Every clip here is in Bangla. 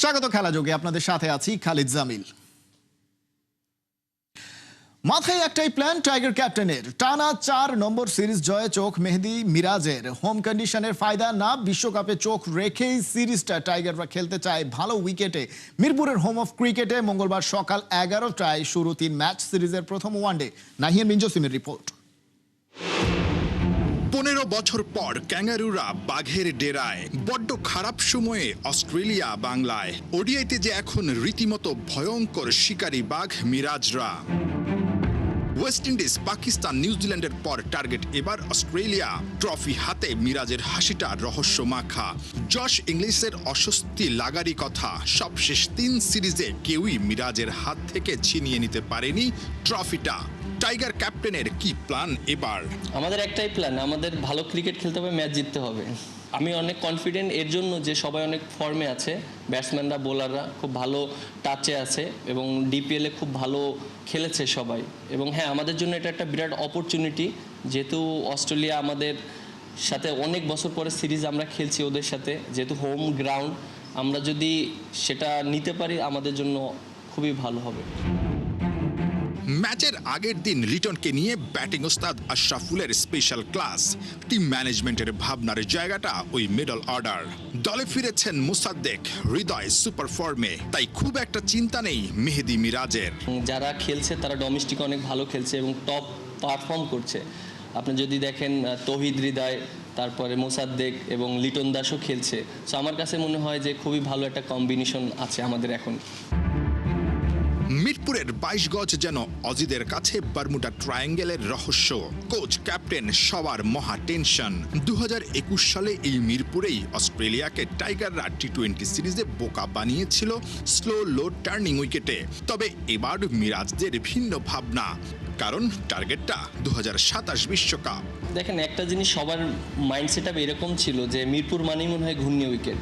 স্বাগত খেলা যোগে, আপনাদের সাথে আছি খালিদ জামিল। মাথায় একটাই প্ল্যান টাইগার ক্যাপ্টেনের, টানা 4 নম্বর সিরিজ জয়ে চোখ মেহেদী মিরাজের। হোম কন্ডিশনের ফায়দা না, বিশ্বকাপে চোখ রেখেই সিরিজটা টাইগাররা খেলতে চায় ভালো উইকেটে। মিরপুরের হোম অফ ক্রিকেটে মঙ্গলবার সকাল 11টায় শুরু 3 ম্যাচ সিরিজের প্রথম ওয়ানডে। নাহিয়ান বিন জসিমের রিপোর্ট। 15 বছর পর ক্যাঙ্গারুরা বাঘের ডেরায়। বড্ড খারাপ সময়ে অস্ট্রেলিয়া বাংলায়। ওডিআইতে যে এখন রীতিমতো ভয়ঙ্কর শিকারী বাঘ মিরাজরা। ওয়েস্ট ইন্ডিজ, পাকিস্তান, নিউজিল্যান্ডের পর টার্গেট এবার অস্ট্রেলিয়া। ট্রফি হাতে মিরাজের হাসিটা রহস্য মাখা। জশ ইংলিশের অস্বস্তি লাগারই কথা। সবশেষ 3 সিরিজে কেউই মিরাজের হাত থেকে ছিনিয়ে নিতে পারেনি ট্রফিটা। টাইগার ক্যাপ্টেনের কি প্ল্যান এবার? আমাদের একটাই প্ল্যান, আমাদের ভালো ক্রিকেট খেলতে হবে, ম্যাচ জিততে হবে। আমি অনেক কনফিডেন্ট এর জন্য যে সবাই অনেক ফর্মে আছে, ব্যাটসম্যানরা বোলাররা খুব ভালো টাচে আছে এবং ডিপিএলে খুব ভালো খেলেছে সবাই। এবং হ্যাঁ, আমাদের জন্য এটা একটা বিরাট অপরচুনিটি, যেহেতু অস্ট্রেলিয়া আমাদের সাথে অনেক বছর পরে সিরিজ আমরা খেলছি ওদের সাথে, যেহেতু হোম গ্রাউন্ড, আমরা যদি সেটা নিতে পারি আমাদের জন্য খুবই ভালো হবে। ম্যাচের আগের দিন লিটনকে নিয়ে ব্যাটিং ওস্তাদ আশরাফুলের স্পেশাল ক্লাস। টিম ম্যানেজমেন্টের ভাবনার জায়গাটা ওই মিডল অর্ডার। দলে ফিরেছেন মুসাদ্দেক, হৃদয় সুপার ফর্মে, তাই খুব একটা চিন্তা নেই মেহেদী মিরাজের। যারা খেলছে তারা ডোমেস্টিক অনেক ভালো খেলছে এবং টপ পারফর্ম করছে। আপনি যদি দেখেন তৌহিদ হৃদয়, তারপরে মোসাদ্দেক এবং লিটন দাসও খেলছে। সো আমার কাছে মনে হয় যে খুবই ভালো একটা কম্বিনেশন আছে আমাদের এখন। মিরপুরের 22 গজ যেন অজিদের কাছে বারমুডা ট্রায়াঙ্গেলের রহস্য। কোচ, ক্যাপ্টেন সবার মহা টেনশন। 2021 সালে এই মিরপুরেই অস্ট্রেলিয়াকে টাইগাররা টি20 সিরিজে বোকা বানিয়েছিল স্লো লো টার্নিং উইকেটে। তবে এবার মিরাজদের ভিন্ন ভাবনা, কারণ টার্গেটটা 2027 বিশ্বকাপ। দেখেন, একটা জিনিস সবার মাইন্ডসেট আপ এরকম ছিল যে মিরপুর মানেই মনে হয় ঘূর্ণি উইকেট,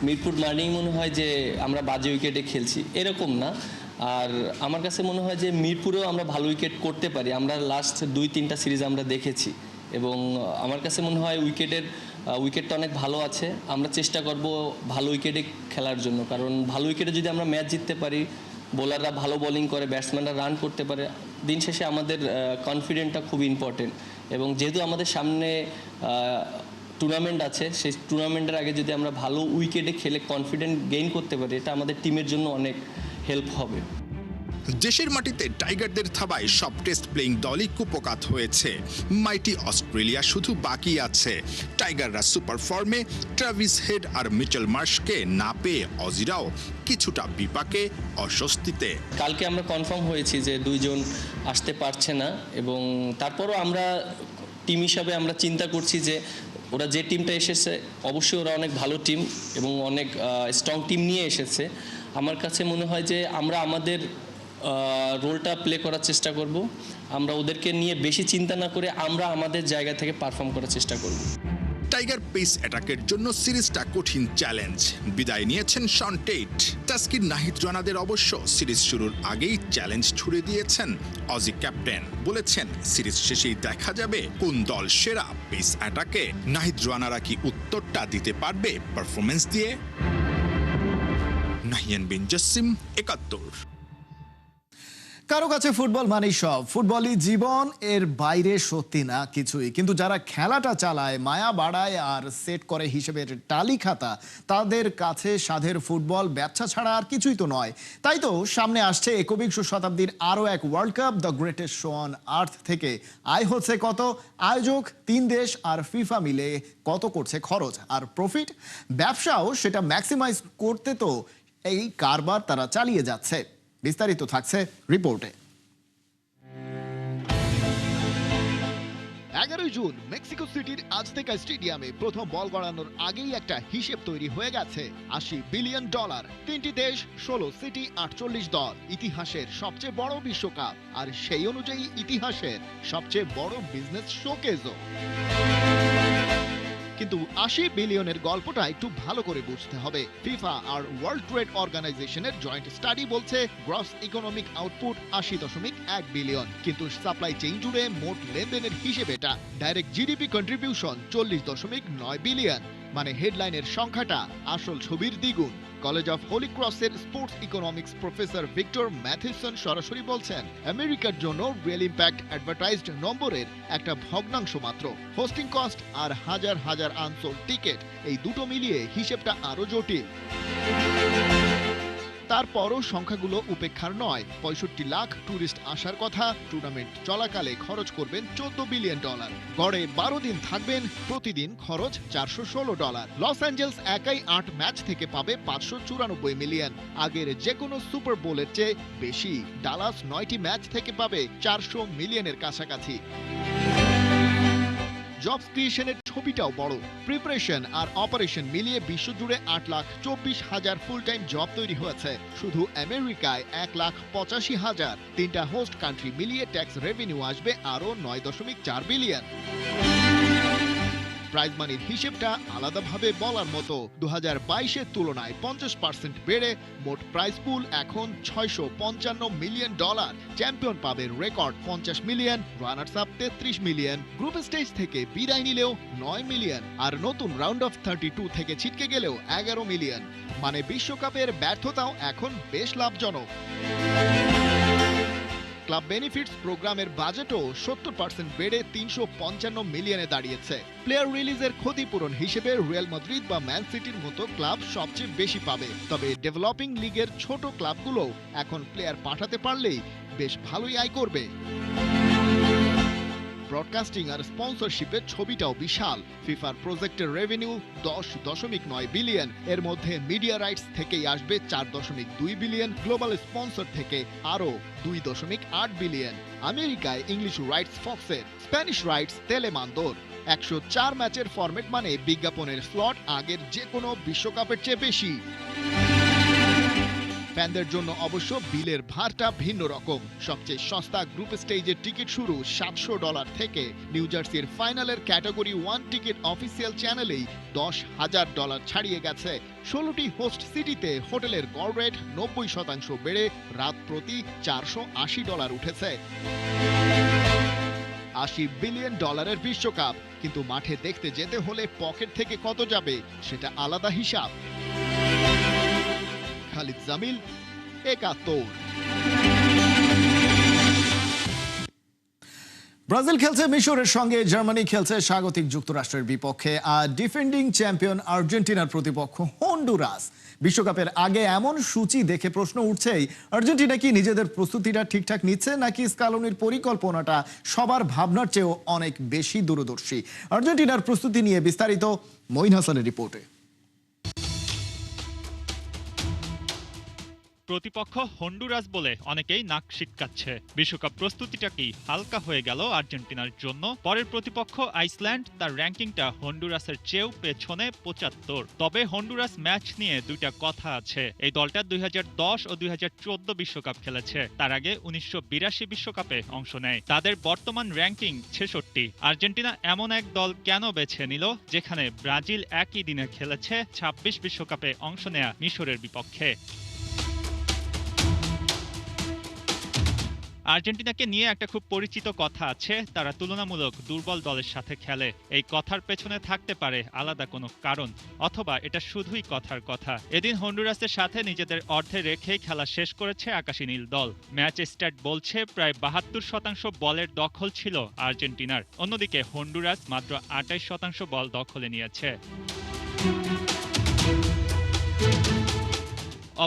মিরপুর মানেই মনে হয় যে আমরা বাজে উইকেটে খেলছি, এরকম না। আর আমার কাছে মনে হয় যে মিরপুরেও আমরা ভালো উইকেট করতে পারি। আমরা লাস্ট 2-3টা সিরিজ আমরা দেখেছি এবং আমার কাছে মনে হয় উইকেটটা অনেক ভালো আছে। আমরা চেষ্টা করব ভালো উইকেটে খেলার জন্য, কারণ ভালো উইকেটে যদি আমরা ম্যাচ জিততে পারি, বোলাররা ভালো বোলিং করে, ব্যাটসম্যানরা রান করতে পারে, দিন শেষে আমাদের কনফিডেন্টটা খুব ইম্পর্টেন্ট। এবং যেহেতু আমাদের সামনে টুর্নামেন্ট আছে, সেই টুর্নামেন্টের আগে যদি আমরা ভালো উইকেটে খেলে কনফিডেন্ট গেইন করতে পারি, এটা আমাদের টিমের জন্য অনেক হেল্প হবে। দেশের মাটিতে টাইগারদের থাবায় সব টেস্ট প্লেইং দলই কুপকাত হয়েছে। মাইটি অস্ট্রেলিয়া শুধু বাকি আছে। টাইগাররা সুপার ফর্মে, ট্রাভিস হেড আর মিচেল মার্শকে না পেয়ে অজিরাও কিছুটা বিপাকে, অস্বস্তিতে। কালকে আমরা কনফার্ম হয়েছি যে 2 জন আসতে পারছে না এবং তারপরও আমরা টিম হিসাবে আমরা চিন্তা করছি যে ওরা যে টিমটা এসেছে অবশ্যই ওরা অনেক ভালো টিম এবং অনেক স্ট্রং টিম নিয়ে এসেছে। আমার কাছে মনে হয় যে আমরা আমাদের রোলটা প্লে করার চেষ্টা করব। আমরা ওদেরকে নিয়ে বেশি চিন্তা না করে আমরা আমাদের জায়গা থেকে পারফর্ম করার চেষ্টা করব। টাইগার পেস অ্যাটাকের জন্য সিরিজটা কঠিন চ্যালেঞ্জ। বিদায় নিয়েছেন শন টেট। তাসকিন, নাহিদ রানাদের অবশ্য সিরিজ শুরুর আগেই চ্যালেঞ্জ ছুড়ে দিয়েছেন অজি ক্যাপ্টেন। বলেছেন সিরিজ শেষেই দেখা যাবে কোন দল সেরা পেস অ্যাটাকে। নাহিদ রানারা কি উত্তরটা দিতে পারবে পারফরমেন্স দিয়ে? নাহিয়ান বিন জসিম, 71। কারো কাছে ফুটবল মানেই সব, ফুটবলই জীবন, এর বাইরে সত্যি না কিছুই। কিন্তু যারা খেলাটা চালায়, মায়া বাড়ায় আর সেট করে হিসেবের টালি খাতা, তাদের কাছে সাধের ফুটবল ব্যবসা ছাড়া আর কিছুই তো নয়। তাই তো সামনে আসছে একবিংশ শতাব্দীর আরও এক world cup, the greatest show on earth. থেকে আয় হচ্ছে কত, আয়োজক 3 দেশ আর ফিফা মিলে কত করছে খরচ, আর প্রফিট ব্যবসাও সেটা ম্যাক্সিমাইজ করতে তো এই কারবার তারা চালিয়ে যাচ্ছে। বিস্তারিত থাকছে রিপোর্টে। 11 জুন মেক্সিকো সিটির আজতেকা স্টেডিয়ামে প্রথম বল গড়ানোর আগেই একটা হিসেব তৈরি হয়ে গেছে। $80 বিলিয়ন, 3টি দেশ, 16 সিটি, 48 দল। ইতিহাসের সবচেয়ে বড় বিশ্বকাপ, আর সেই অনুযায়ী ইতিহাসের সবচেয়ে বড় বিজনেস শোকেজও। কিন্তু 80 বিলিয়নের গল্পটা একটু ভালো করে বুঝতে হবে। ফিফা আর ওয়ার্ল্ড ট্রেড অর্গানাইজেশনের জয়েন্ট স্টাডি বলছে গ্রস ইকোনমিক আউটপুট 80.1 বিলিয়ন, কিন্তু সাপ্লাই চেইন জুড়ে মোট লেনদেনের হিসেব এটা। ডাইরেক্ট জিডিপি কন্ট্রিবিউশন 40.9 বিলিয়ন, মানে হেডলাইনের সংখ্যাটা আসল ছবির দ্বিগুণ। কলেজ অফ হোলি ক্রসের sports economics professor Victor Mathison সরাসরি বলছেন, আমেরিকার জন্য রিয়েল ইম্প্যাক্ট অ্যাডভার্টাইজড নম্বরের একটা ভগ্নাংশ মাত্র। হোস্টিং কস্ট আর হাজার হাজার আনসোল্ড টিকিট, এই দুটো মিলিয়ে হিসেবটা আরো জটিল। তারপরও সংখ্যাগুলো উপেক্ষার নয়। 65 লাখ ট্যুরিস্ট আসার কথা, টুর্নামেন্ট চলাকালে খরচ করবেন $14 বিলিয়ন। গড়ে 12 দিন থাকবেন, প্রতিদিন খরচ $416। লস অ্যাঞ্জেলস একাই 8 ম্যাচ থেকে পাবে $594 মিলিয়ন, আগের যে কোনো সুপার বোলের চেয়ে বেশি। ডালাস 9টি ম্যাচ থেকে পাবে $400 মিলিয়নের কাছাকাছি। জবস ক্রিয়েশনের ছবিটাও বড়। প্রিপারেশন আর অপারেশন মিলিয়ে বিশ্বজুড়ে 8,24,000 ফুল টাইম জব তৈরি হয়েছে। শুধু আমেরিকায় 1,85,000। 3টা হোস্ট কান্ট্রি মিলিয়ে ট্যাক্স রেভিনিউ আসবে আরও $9.4 বিলিয়ন। প্রাইজ মানির হিসেবটা আলাদাভাবে বলার মতো। 2022-এর তুলনায় 50% বেড়ে মোট প্রাইজ পুল এখন $655 মিলিয়ন। চ্যাম্পিয়ন পাবে record 50 million, runners up 33 million. Group stage থেকে বিদায় নিলেও 9 মিলিয়ন, আর নতুন রাউন্ড অফ 32 থেকে ছিটকে গেলেও 11 মিলিয়ন। মানে বিশ্বকাপের ব্যর্থতাও এখন বেশ লাভজনক। ক্লাব বেনিফিটস প্রোগ্রামের বাজেটও 70% বেড়ে 355 মিলিয়নে দাঁড়িয়েছে। প্লেয়ার রিলিজের ক্ষতিপূরণ হিসেবে রিয়াল মাদ্রিদ বা ম্যান সিটির মতো ক্লাব সবচেয়ে বেশি পাবে। তবে ডেভেলপিং লিগের ছোট ক্লাবগুলো এখন প্লেয়ার পাঠাতে পারলেই বেশ ভালোই আয় করবে। ব্রডকাস্টিং আর স্পন্সরশিপের ছবিটাও বিশাল। ফিফার প্রজেক্টের রেভিনিউ $10.9 বিলিয়ন। এর মধ্যে মিডিয়া রাইটস থেকেই আসবে $4.2 বিলিয়ন, গ্লোবাল স্পন্সর থেকে আরও $2.8 বিলিয়ন। আমেরিকায় ইংলিশ রাইটস ফক্সের, স্প্যানিশ রাইটস তেলেমান্দোর। 104 ম্যাচের ফরম্যাট মানে বিজ্ঞাপনের স্লট আগের যে কোনো বিশ্বকাপের চেয়ে বেশি। ফ্যানদের জন্য অবশ্য বিলের ভারটা ভিন্ন রকম। সবচেয়ে সস্তা গ্রুপ স্টেজের টিকিট শুরু $700 থেকে। নিউ জার্সির ফাইনালের ক্যাটাগরি 1 টিকিট অফিসিয়াল চ্যানেলেই $10,000 ছাড়িয়ে গেছে। 16টি হোস্ট সিটিতে হোটেলের গড় রেট 90% বেড়ে রাত প্রতি $480 উঠেছে। $80 বিলিয়ন বিশ্বকাপ, কিন্তু মাঠে দেখতে যেতে হলে পকেট থেকে কত যাবে সেটা আলাদা হিসাব। খালিদ জামিল, 71। ব্রাজিল খেলছে মিশরের সঙ্গে, জার্মানি খেলছে স্বাগতিক যুক্তরাষ্ট্রের বিপক্ষে, আর ডিফেন্ডিং চ্যাম্পিয়ন আর্জেন্টিনার প্রতিপক্ষ হন্ডুরাস। বিশ্বকাপের আগে এমন সূচি দেখে প্রশ্ন উঠছেই, আর্জেন্টিনা কি নিজেদের প্রস্তুতিটা ঠিকঠাক নিচ্ছে, নাকি স্কালোনির পরিকল্পনাটা সবার ভাবনার চেয়েও অনেক বেশি দূরদর্শী? আর্জেন্টিনার প্রস্তুতি নিয়ে বিস্তারিত মঈন হাসানের রিপোর্টে। প্রতিপক্ষ হন্ডুরাস বলে অনেকেই নাক সিটকাচ্ছে। বিশ্বকাপ প্রস্তুতিটা কি হালকা হয়ে গেল আর্জেন্টিনার জন্য? পরের প্রতিপক্ষ আইসল্যান্ড, তার র্যাঙ্কিংটা হন্ডুরাসের চেয়েও পেছনে 75। তবে হন্ডুরাস ম্যাচ নিয়ে দুইটা কথা আছে। এই দলটা 2010 ও 2014 বিশ্বকাপ খেলেছে, তার আগে 1982 বিশ্বকাপে অংশ নেয়। তাদের বর্তমান র্যাঙ্কিং 66। আর্জেন্টিনা এমন এক দল কেন বেছে নিল যেখানে ব্রাজিল একই দিনে খেলেছে 26 বিশ্বকাপে অংশ নেয়া মিশরের বিপক্ষে? আর্জেন্টিনাকে নিয়ে একটা খুব পরিচিত কথা আছে, তারা তুলনামূলক দুর্বল দলের সাথে খেলে। এই কথার পেছনে থাকতে পারে আলাদা কোনো কারণ, অথবা এটা শুধুই কথার কথা। এদিন হন্ডুরাসের সাথে নিজেদের অর্ধে রেখেই খেলা শেষ করেছে আকাশী নীল দল। ম্যাচ স্ট্যাট বলছে প্রায় 72% বলের দখল ছিল আর্জেন্টিনার। অন্যদিকে হন্ডুরাস মাত্র 28% বল দখলে নিয়েছে।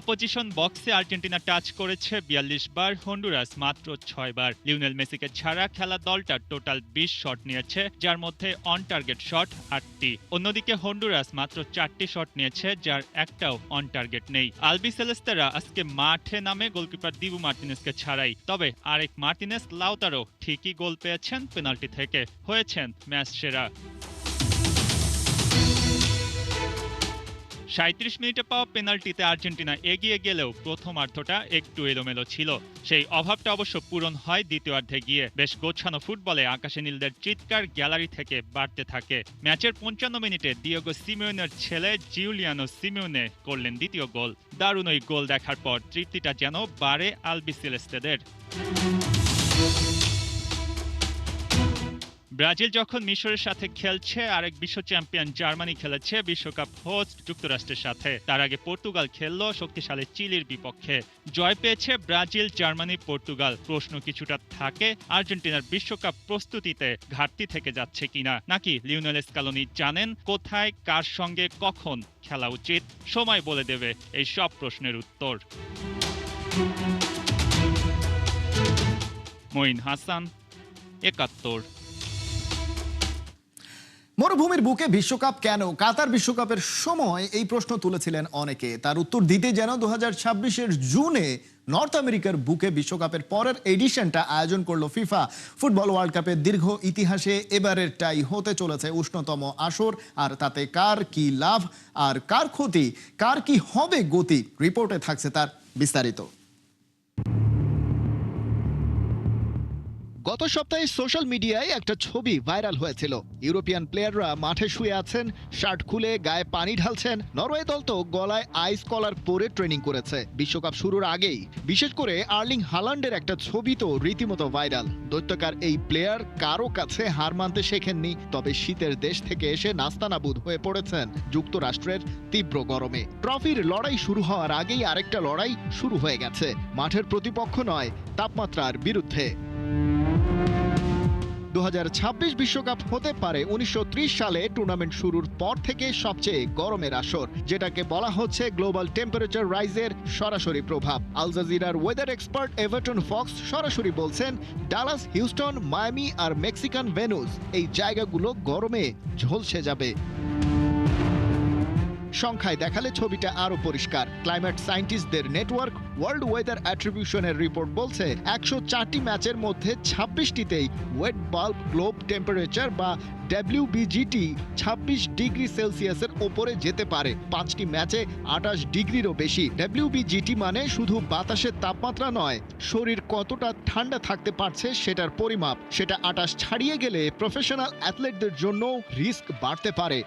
অপোজিশন বক্সে আর্জেন্টিনা টাচ করেছে 42 বার, হন্ডুরাস মাত্র 6 বার। লিওনেল মেসিকে ছাড়া খেলা দলটা টোটাল 20 শট নিয়েছে, যার মধ্যে অন টার্গেট শট 8টি। অন্যদিকে হন্ডুরাস মাত্র 4টি শট নিয়েছে, যার একটাও অন টার্গেট নেই। আলবিসেলেস্তেরা আজকে মাঠে নামে গোলকিপার দিবু মার্টিনেসকে ছাড়াই। তবে আরেক মার্টিনেস লাউতারো ঠিকই গোল পেয়েছেন পেনাল্টি থেকে, হয়েছেন ম্যাচ সেরা। 37 মিনিটে পাওয়া পেনাল্টিতে আর্জেন্টিনা এগিয়ে গেলেও প্রথমার্ধটা একটু এলোমেলো ছিল। সেই অভাবটা অবশ্য পূরণ হয় দ্বিতীয়ার্ধে গিয়ে। বেশ গোছানো ফুটবলে আকাশে নীলদের চিৎকার গ্যালারি থেকে বাড়তে থাকে। ম্যাচের 55 মিনিটে দিয়েগো সিমিওনের ছেলে জিউলিয়ানো সিমিওনে করলেন দ্বিতীয় গোল। দারুণ ওই গোল দেখার পর তৃপ্তিটা যেন বাড়ে আলবিসেলেস্তেদের। ব্রাজিল যখন মিশরের সাথে খেলছে, আরেক বিশ্ব চ্যাম্পিয়ন জার্মানি খেলেছে বিশ্বকাপ হোস্ট যুক্তরাষ্ট্রের সাথে। তার আগে পর্তুগাল খেললো শক্তিশালী চিলির বিপক্ষে। জয় পেয়েছে ব্রাজিল, জার্মানি, পর্তুগাল। প্রশ্ন কিছুটা থাকে আর্জেন্টিনার বিশ্বকাপ প্রস্তুতিতে ঘাটতি থেকে যাচ্ছে কিনা, নাকি লিওনেল স্কালোনি জানেন কোথায় কার সঙ্গে কখন খেলা উচিত। সময় বলে দেবে এই সব প্রশ্নের উত্তর। মঈন হাসান, ৭১। মরুভূমির বুকে বিশ্বকাপ কেন? কাতার বিশ্বকাপের সময় এই প্রশ্ন তুলেছিলেন অনেকে। তার উত্তর দিতে যেন ২০২৬-এর জুনে নর্থ আমেরিকার বুকে বিশ্বকাপের পরের এডিশনটা আয়োজন করলো ফিফা। ফুটবল ওয়ার্ল্ড কাপের দীর্ঘ ইতিহাসে এবারেরটাই হতে চলেছে উষ্ণতম আসর। আর তাতে কার কি লাভ আর কার ক্ষতি, কার কি হবে গতি, রিপোর্টে থাকছে তার বিস্তারিত। গত সপ্তাহে সোশ্যাল মিডিয়ায় একটা ছবি ভাইরাল হয়েছিল। ইউরোপিয়ান প্লেয়াররা মাঠে শুয়ে আছেন, শার্ট খুলে গায়ে পানি ঢালছেন। নরওয়ে দল তো গলায় আইস কলার পরে ট্রেনিং করেছে বিশ্বকাপ শুরুর আগেই। বিশেষ করে আর্লিং হালান্ডের একটা ছবি তো রীতিমতো ভাইরাল। দৈত্যকার এই প্লেয়ার কারো কাছে হার মানতে শেখেননি, তবে শীতের দেশ থেকে এসে নাস্তানাবুদ হয়ে পড়েছেন যুক্তরাষ্ট্রের তীব্র গরমে। ট্রফির লড়াই শুরু হওয়ার আগেই আরেকটা লড়াই শুরু হয়ে গেছে, মাঠের প্রতিপক্ষ নয়, তাপমাত্রার বিরুদ্ধে। ২০২৬ বিশ্বকাপ হতে পারে ১৯৩০ সালে টুর্নামেন্ট শুরুর পর থেকে সবচেয়ে গরমের আসর, যেটাকে বলা হচ্ছে গ্লোবাল টেম্পারেচার রাইজের সরাসরি প্রভাব। আল জাজিরার ওয়েদার এক্সপার্ট এভারটন ফক্স সরাসরি বলছেন, ডালাস, হিউস্টন, মায়ামি আর মেক্সিকান ভেনুস এই জায়গাগুলো গরমে ঝলসে যাবে। সংখ্যায় দেখালে ছবিটা আরো পরিষ্কার। ক্লাইমেট সায়েন্টিস্টদের নেটওয়ার্ক ওয়ার্ল্ড ওয়েদার অ্যাট্রিবিউশনের রিপোর্ট বলছে ১০৪টি ম্যাচের মধ্যে ২৬টিতেই ওয়েট বাল্ব গ্লোব টেম্পারেচার বা WBGT ২৬ ডিগ্রি সেলসিয়াসের ওপরে যেতে পারে। ৫টি ম্যাচে ২৮ ডিগ্রিরও বেশি। WBGT মানে শুধু বাতাসের তাপমাত্রা নয়, শরীর কতটা ঠান্ডা থাকতে পারছে সেটার পরিমাপ। সেটা ২৮ ছাড়িয়ে গেলে প্রফেশনাল অ্যাথলেটদের জন্য রিস্ক বাড়তে পারে।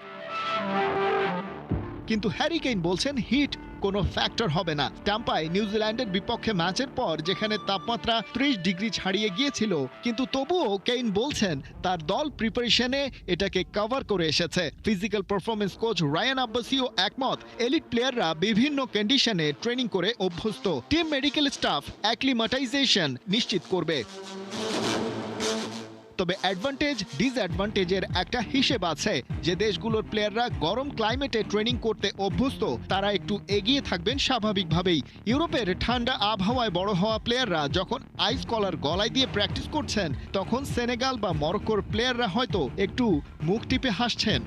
কিন্তু হ্যারি কেইন বলছেন হিট কোনো ফ্যাক্টর হবে না। টাম্পায় নিউজিল্যান্ডের বিপক্ষে ম্যাচের পর যেখানে তাপমাত্রা ৩০ ডিগ্রি ছাড়িয়ে গিয়েছিল, কিন্তু তবুও কেইন বলছেন তার দল প্রিপারেশনে এটাকে কভার করে এসেছে। ফিজিক্যাল পারফরমেন্স কোচ রায়ান আব্বাসিও একমত, এলিট প্লেয়াররা বিভিন্ন কন্ডিশনে ট্রেনিং করে অভ্যস্ত। টিম মেডিকেল স্টাফ অ্যাক্লিমাটাইজেশন নিশ্চিত করবে। তবে অ্যাডভান্টেজ ডিসঅ্যাডভান্টেজের একটা হিসেব আছে। যে দেশগুলোর প্লেয়াররা গরম ক্লাইমেটে ট্রেনিং করতে অভ্যস্ত তারা একটু এগিয়ে থাকবেন স্বাভাবিকভাবেই। ইউরোপের ঠান্ডা আবহাওয়ায় বড় হওয়া প্লেয়াররা যখন আইস কলার গলায় দিয়ে প্র্যাকটিস করছেন, তখন সেনেগাল বা মরক্কোর প্লেয়াররা হয়তো একটু মুখ টিপে হাসছেন।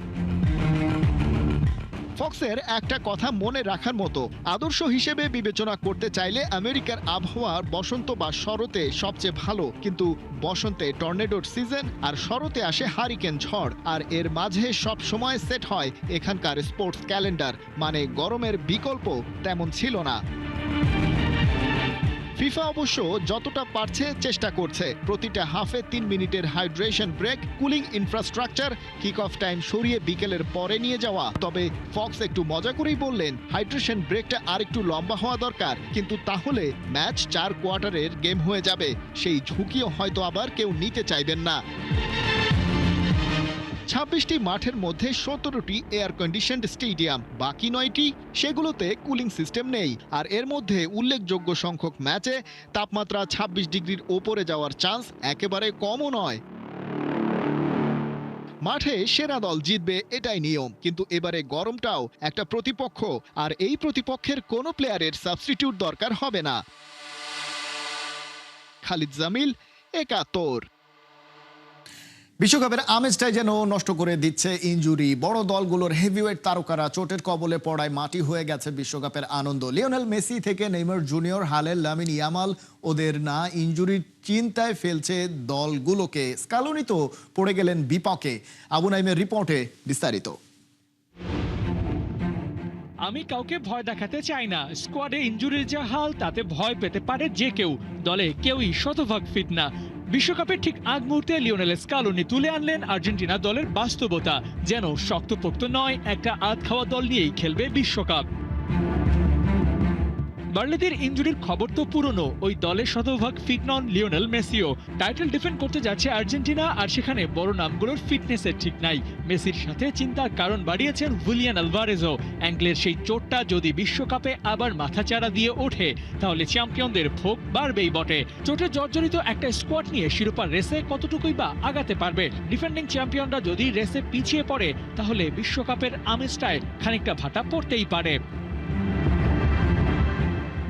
ফক্সের একটা কথা মনে রাখার মতো, আদর্শ হিসেবে বিবেচনা করতে চাইলে আমেরিকার আবহাওয়ার বসন্ত বা শরতে সবচেয়ে ভালো, কিন্তু বসন্তে টর্নেডোর সিজন আর শরতে আসে হারিকেন ঝড়, আর এর মাঝে সব সময় সেট হয় এখানকার স্পোর্টস ক্যালেন্ডার। মানে গরমের বিকল্প তেমন ছিল না। ফিফা অবশ্য যতটা পারছে চেষ্টা করছে। প্রতিটা হাফে ৩ মিনিটের hydration break, cooling infrastructure, kick off time সরিয়ে বিকেলের পরে নিয়ে যাওয়া। তবে ফক্স একটু মজা করেই বললেন হাইড্রেশন ব্রেকটা আর একটু লম্বা হওয়া দরকার, কিন্তু তাহলে ম্যাচ ৪ কোয়ার্টারের গেম হয়ে যাবে। সেই ঝুঁকিও হয়তো আবার কেউ নিতে চাইবেন না। ২৬টি মাঠের মধ্যে ১৭টি এয়ার কন্ডিশনড স্টেডিয়াম, বাকি ৯টি সেগুলোতে কুলিং সিস্টেম নেই। আর এর মধ্যে উল্লেখযোগ্য সংখ্যক ম্যাচে তাপমাত্রা ২৬ ডিগ্রির ওপরে যাওয়ার চান্স একেবারে কমও নয়। মাঠে সেরা দল জিতবে এটাই নিয়ম, কিন্তু এবারে গরমটাও একটা প্রতিপক্ষ, আর এই প্রতিপক্ষের কোনো প্লেয়ারের সাবস্টিটিউট দরকার হবে না। খালিদ জামিল, ৭১। বিশ্বকাপের আমেজটাই যেন নষ্ট করে দিচ্ছে ইনজুরি। বড় দলগুলোর হেভিওয়েট তারকারা চোটের কবলে পড়ায় মাটি হয়ে গেছে বিশ্বকাপের আনন্দ। লিওনেল মেসি থেকে নেইমার জুনিয়র, হালের লামিন ইয়ামাল, ওদের না ইনজুরির চিন্তায় ফেলছে দলগুলোকে। স্কালোনি তো পড়ে গেলেন বিপাকে। আবু নাইমের রিপোর্টে বিস্তারিত। আমি কাউকে ভয় দেখাতে চাই না। স্কোয়াডে ইনজুরির যা হাল, তাতে ভয় পেতে পারে যে কেউ। দলে কেউই শতভাগ ফিট না। বিশ্বকাপের ঠিক আগ মুহূর্তে লিওনেল স্কালোনি তুলে আনলেন আর্জেন্টিনা দলের বাস্তবতা, যেন শক্তপোক্ত নয়, একটা আধ খাওয়া দল নিয়েই খেলবে বিশ্বকাপ। বার্লিদের ইনজুরির খবর তো পুরনো, ওই দলে শতভাগ ফিট নন লিওনেল মেসিও। টাইটেল ডিফেন্ড করতে যাচ্ছে আর্জেন্টিনা, আর সেখানে বড় নামগুলোর ফিটনেসের ঠিক নাই। মেসির সাথে চিন্তার কারণ বাড়িয়েছেন হুলিয়ান আলভারেজও। অ্যাঙ্গলের সেই চোটটা যদি বিশ্বকাপে আবার মাথাচাড়া দিয়ে ওঠে তাহলে চ্যাম্পিয়নদের ভোগ বাড়বেই বটে। চোটে জর্জরিত একটা স্কোয়াড নিয়ে শিরোপার রেসে কতটুকুই বা আগাতে পারবে? ডিফেন্ডিং চ্যাম্পিয়নরা যদি রেসে পিছিয়ে পড়ে তাহলে বিশ্বকাপের আমেজটায় খানিকটা ভাটা পড়তেই পারে।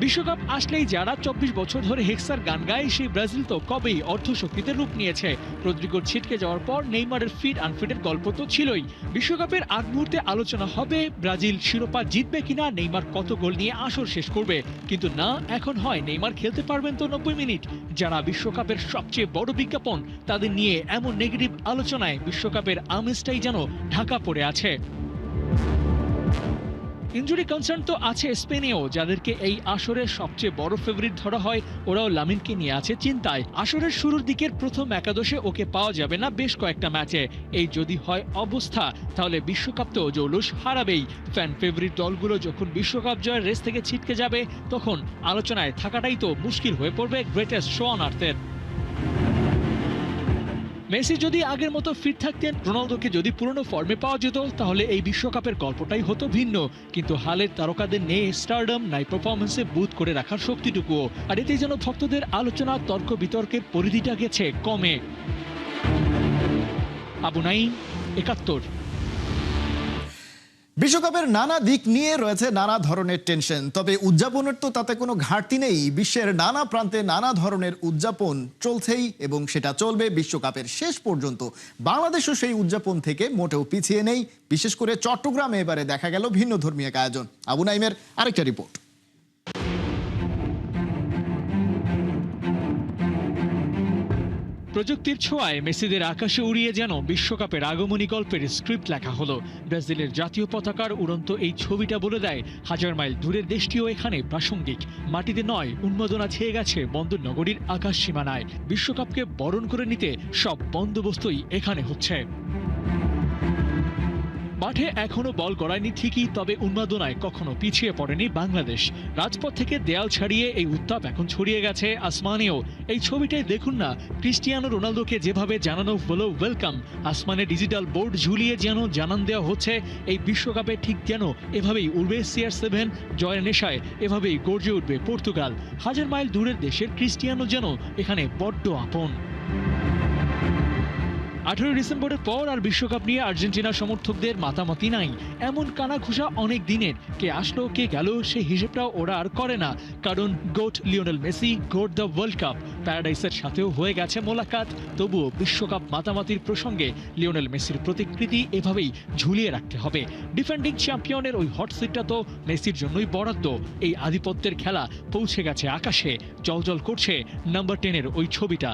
বিশ্বকাপ আসলেই যারা 24 বছর ধরে হেক্সার গান গায়, সেই ব্রাজিল তো কবেই অর্ধশক্তিতে রূপ নিয়েছে। রদ্রিগোর ছিটকে যাওয়ার পর নেইমারের ফিট আনফিটের গল্প তো ছিলই। বিশ্বকাপের আগ মুহূর্তে আলোচনা হবে ব্রাজিল শিরোপা জিতবে কিনা, নেইমার কত গোল নিয়ে আসর শেষ করবে। কিন্তু না, এখন হয় নেইমার খেলতে পারবেন তো 90 মিনিট। যারা বিশ্বকাপের সবচেয়ে বড় বিজ্ঞাপন, তাদের নিয়ে এমন নেগেটিভ আলোচনায় বিশ্বকাপের আমেজটাই যেন ঢাকা পড়ে আছে। ইনজুরি কনসার্ন তো আছে স্পেনেও, যাদেরকে এই আসরের সবচেয়ে বড় ফেভারিট ধরা হয়, ওরাও লামিনকে নিয়ে আছে চিন্তায়। আসরের শুরুর দিকের প্রথম একাদশে ওকে পাওয়া যাবে না বেশ কয়েকটা ম্যাচে। এই যদি হয় অবস্থা, তাহলে বিশ্বকাপ তো জৌলুস হারাবেই। ফ্যান ফেভারিট দলগুলো যখন বিশ্বকাপ জয়ের রেস থেকে ছিটকে যাবে, তখন আলোচনায় থাকাটাই তো মুশকিল হয়ে পড়বে গ্রেটেস্ট শো অন আর্থের। মেসি যদি আগের মতো ফিট থাকতেন, রোনালদোকে যদি পুরনো ফর্মে পাওয়া যেত, তাহলে এই বিশ্বকাপের গল্পটাই হতো ভিন্ন। কিন্তু হালের তারকাদের নেই স্টারডম, নাই পারফরমেন্সে বুথ করে রাখার শক্তিটুকুও। আর এতেই যেন ভক্তদের আলোচনা, তর্ক বিতর্কের পরিধিটা গেছে কমে। আবু নাইম, ৭১। বিশ্বকাপের নানা দিক নিয়ে রয়েছে নানা ধরনের টেনশন, তবে উদযাপনের তো তাতে কোনো ঘাটতি নেই। বিশ্বের নানা প্রান্তে নানা ধরনের উদযাপন চলছেই এবং সেটা চলবে বিশ্বকাপের শেষ পর্যন্ত। বাংলাদেশও সেই উদযাপন থেকে মোটেও পিছিয়ে নেই। বিশেষ করে চট্টগ্রামে এবারে দেখা গেল ভিন্ন ধর্মীয় আয়োজন। আবু নাইমের আরেকটা রিপোর্ট। প্রযুক্তির ছোঁয়ায় মেসিদের আকাশে উড়িয়ে যেন বিশ্বকাপের আগমনী গল্পের স্ক্রিপ্ট লেখা হলো। ব্রাজিলের জাতীয় পতাকার উড়ন্ত এই ছবিটা বলে দেয় হাজার মাইল দূরের দেশটিও এখানে প্রাসঙ্গিক। মাটিতে নয়, উন্মাদনা ছেয়ে গেছে বন্দর নগরীর আকাশ সীমানায়। বিশ্বকাপকে বরণ করে নিতে সব বন্দোবস্তই এখানে হচ্ছে। মাঠে এখনো বল গড়ায়নি ঠিকই, তবে উন্মাদনায় কখনো পিছিয়ে পড়েনি বাংলাদেশ। রাজপথ থেকে দেয়াল ছাড়িয়ে এই উত্তাপ এখন ছড়িয়ে গেছে আসমানেও। এই ছবিটাই দেখুন না, ক্রিস্টিয়ানো রোনালদোকে যেভাবে জানানো হলো ওয়েলকাম, আসমানে ডিজিটাল বোর্ড ঝুলিয়ে যেন জানান দেওয়া হচ্ছে এই বিশ্বকাপে ঠিক যেন এভাবেই উড়বে CR7 জয়ের নেশায়, এভাবেই গর্জে উঠবে পর্তুগাল। হাজার মাইল দূরের দেশের ক্রিস্টিয়ানো যেন এখানে বড্ড আপন। 18 ডিসেম্বরের পর আর বিশ্বকাপ নিয়ে আর্জেন্টিনা সমর্থকদের মাতামাতি নাই। এমন কানাঘুষা অনেক দিনের, কে আসলো কে গেল সেই হিসেবটাও ওরা আর করে না। কারণ GOAT Lionel Messi, GOAT the World Cup, প্যারাডাইসের সাথেও হয়ে গেছে মোলাকাত। তবুও বিশ্বকাপ মাতামাতির প্রসঙ্গে লিওনেল মেসির প্রতিকৃতি এভাবেই ঝুলিয়ে রাখতে হবে। ডিফেন্ডিং চ্যাম্পিয়নের ওই হট সিটটা তো মেসির জন্যই বরাদ্দ। এই আধিপত্যের খেলা পৌঁছে গেছে আকাশে, জলজল করছে নাম্বার 10-এর ওই ছবিটা।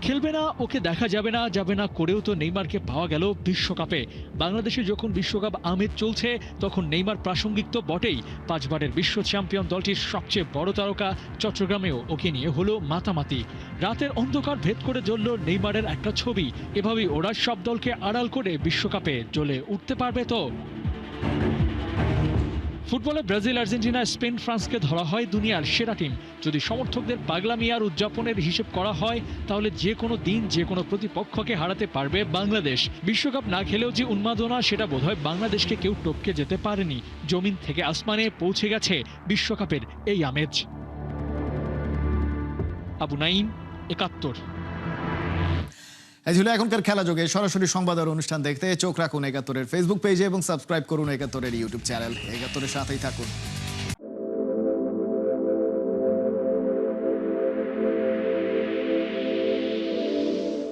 খেলবে না, ওকে দেখা যাবে না করেও তো নেইমারকে পাওয়া গেল বিশ্বকাপে। বাংলাদেশে যখন বিশ্বকাপ আমেজ চলছে, তখন নেইমার প্রাসঙ্গিক তো বটেই। 5 বারের বিশ্ব চ্যাম্পিয়ন দলটির সবচেয়ে বড় তারকা চট্টগ্রামেও ওকে নিয়ে হলো মাতামাতি। রাতের অন্ধকার ভেদ করে জ্বলল নেইমারের একটা ছবি। এভাবেই ওরা সব দলকে আড়াল করে বিশ্বকাপে জ্বলে উঠতে পারবে তো। ফুটবলে ব্রাজিল, আর্জেন্টিনা, স্পেন, ফ্রান্সকে ধরা হয় দুনিয়ার সেরা টিম। যদি সমর্থকদের পাগলামি আর উদযাপনের হিসেব করা হয়, তাহলে যে কোনো দিন যে কোনো প্রতিপক্ষকে হারাতে পারবে বাংলাদেশ। বিশ্বকাপ না খেলেও যে উন্মাদনা, সেটা বোধহয় বাংলাদেশকে কেউ টপকে যেতে পারেনি। জমিন থেকে আসমানে পৌঁছে গেছে বিশ্বকাপের এই আমেজ। আবু নাইম, ৭১। এই ছিল এখনকার খেলা যোগে। সরাসরি সংবাদ আর অনুষ্ঠান দেখতে চোখ রাখুন ৭১-এর ফেসবুক পেজে এবং সাবস্ক্রাইব করুন ৭১-এর ইউটিউব চ্যানেল। ৭১-এর সাথেই থাকুন।